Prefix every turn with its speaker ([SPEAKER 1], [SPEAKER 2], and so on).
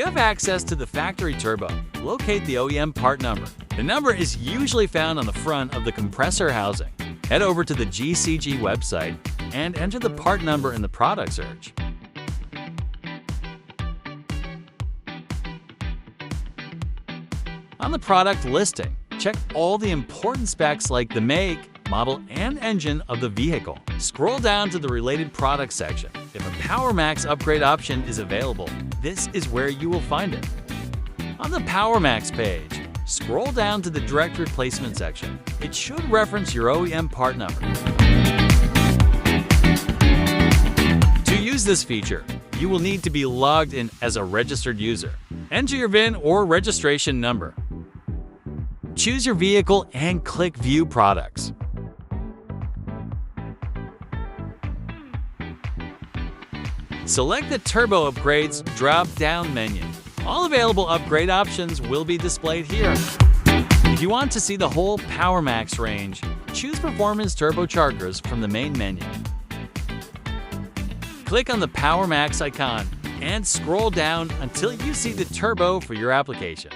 [SPEAKER 1] have access to the factory turbo, locate the OEM part number. The number is usually found on the front of the compressor housing. Head over to the GCG website and enter the part number in the product search. On the product listing, check all the important specs like the make, model, and engine of the vehicle. Scroll down to the related product section. If a PowerMax upgrade option is available, this is where you will find it. On the PowerMax page, scroll down to the direct replacement section. It should reference your OEM part number. To use this feature, you will need to be logged in as a registered user. Enter your VIN or registration number. Choose your vehicle and click View Products. Select the Turbo Upgrades drop-down menu. All available upgrade options will be displayed here. If you want to see the whole PowerMax range, choose Performance Turbochargers from the main menu. Click on the PowerMax icon and scroll down until you see the turbo for your application.